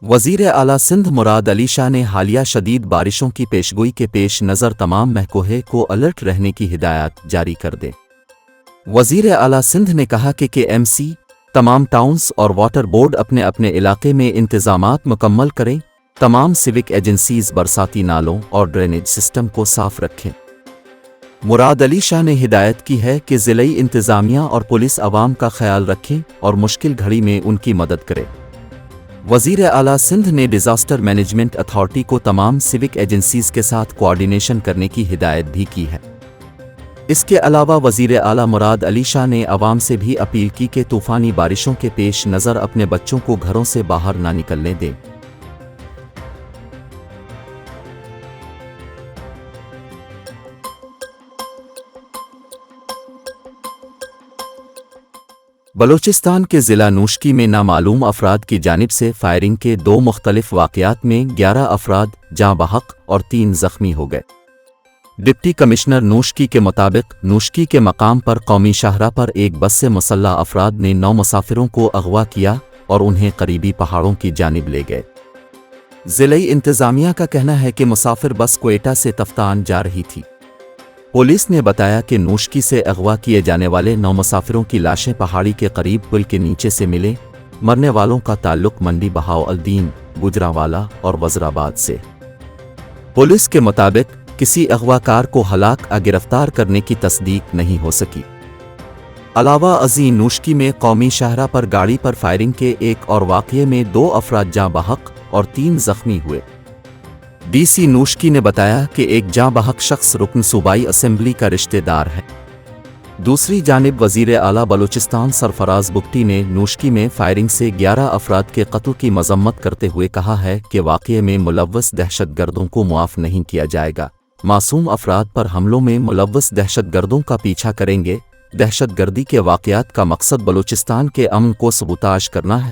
वज़ीर आला सिंध मुराद अली शाह ने हालिया शदीद बारिशों की पेशगोई के पेश नज़र तमाम महकमे को अलर्ट रहने की हिदायत जारी कर दे। वज़ीर आला सिंध ने कहा कि KMC, तमाम टाउन्स और वाटर बोर्ड अपने अपने इलाके में इंतज़ामात मुकम्मल करें। तमाम सिविक एजेंसीज़ बरसाती नालों और ड्रेनेज सिस्टम को साफ रखें। मुराद अली शाह ने हिदायत की है कि ज़िलाई इंतज़ामिया और पुलिस अवाम का ख्याल रखें और मुश्किल घड़ी में उनकी मदद करें। वज़ीर आला सिंध ने डिज़ास्टर मैनेजमेंट अथॉरिटी को तमाम सिविक एजेंसीज़ के साथ कोऑर्डिनेशन करने की हिदायत भी की है। इसके अलावा वज़ीर आला मुराद अली शाह ने अवाम से भी अपील की कि तूफ़ानी बारिशों के पेश नज़र अपने बच्चों को घरों से बाहर ना निकलने दें। बलोचिस्तान के ज़िला नूशकी में नामालूम अफराद की जानिब से फायरिंग के 2 मुख्तलिफ वाक़यात में 11 अफराद जाँ बहक और 3 ज़ख्मी हो गए। डिप्टी कमिश्नर नूशकी के मुताबिक नूशकी के मकाम पर कौमी शाहरा पर एक बस से मुसल्लह अफराद ने 9 मुसाफिरों को अगवा किया और उन्हें करीबी पहाड़ों की जानिब ले गए। ज़िलाई इंतज़ामिया का कहना है कि मुसाफिर बस क्वेटा से तफ्तान जा रही थी। पुलिस ने बताया कि नूशकी से अगवा किए जाने वाले 9 मुसाफिरों की लाशें पहाड़ी के करीब पुल के नीचे से मिले। मरने वालों का ताल्लुक मंडी बहाउद्दीन, गुजरांवाला और वज़राबाद से। पुलिस के मुताबिक किसी अगवाकार को हलाक गिरफ्तार करने की तस्दीक नहीं हो सकी। अलावा अज़ीं नूशकी में कौमी शाहरा पर गाड़ी पर फायरिंग के एक और वाक़ये में 2 अफराद जाँ बहक और 3 ज़ख्मी हुए। DC नूशकी ने बताया कि एक जाँ बहक शख्स रुकन सूबाई असेंबली का रिश्तेदार है। दूसरी जानिब वज़ीर आला बलूचिस्तान सरफराज बुगटी ने नूशकी में फायरिंग से 11 अफराद के कत्ल की मजम्मत करते हुए कहा है कि वाक़ये में मुलव्वस दहशतगर्दों को मुआफ़ नहीं किया जाएगा। मासूम अफराद पर हमलों में मुलव्वस दहशतगर्दों का पीछा करेंगे। दहशतगर्दी के वाक़यात का मकसद बलूचिस्तान के अमन को सबूताज करना है।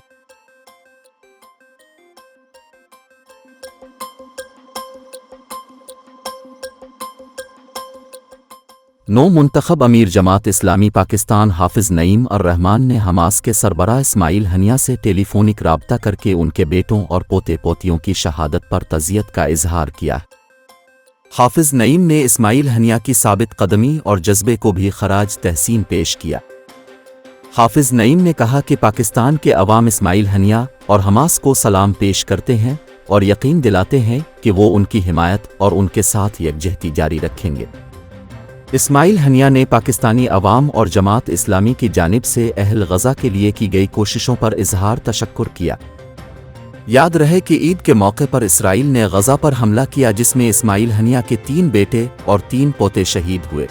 नौ मुंतखब अमीर जमात इस्लामी पाकिस्तान हाफिज़ नईम और रहमान ने हमास के सरबराह इस्माइल हनिया से टेलीफोनिक राब्ता करके उनके बेटों और पोते पोतियों की शहादत पर तज़ियत का इजहार किया। हाफिज़ नईम ने इस्माइल हनिया की साबित कदमी और जज्बे को भी खराज तहसीन पेश किया। हाफिज़ नईम ने कहा कि पाकिस्तान के अवाम इस्माइल हनिया और हमास को सलाम पेश करते हैं और यकीन दिलाते हैं कि वो उनकी हिमायत और उनके साथ यकजहती जारी रखेंगे। इस्माइल हनिया ने पाकिस्तानी अवाम और जमात इस्लामी की जानिब से अहल गज़ा के लिए की गई कोशिशों पर इजहार तशक्कुर किया। याद रहे कि ईद के मौके पर इसराइल ने गज़ा पर हमला किया जिसमें इस्माइल हनिया के 3 बेटे और 3 पोते शहीद हुए।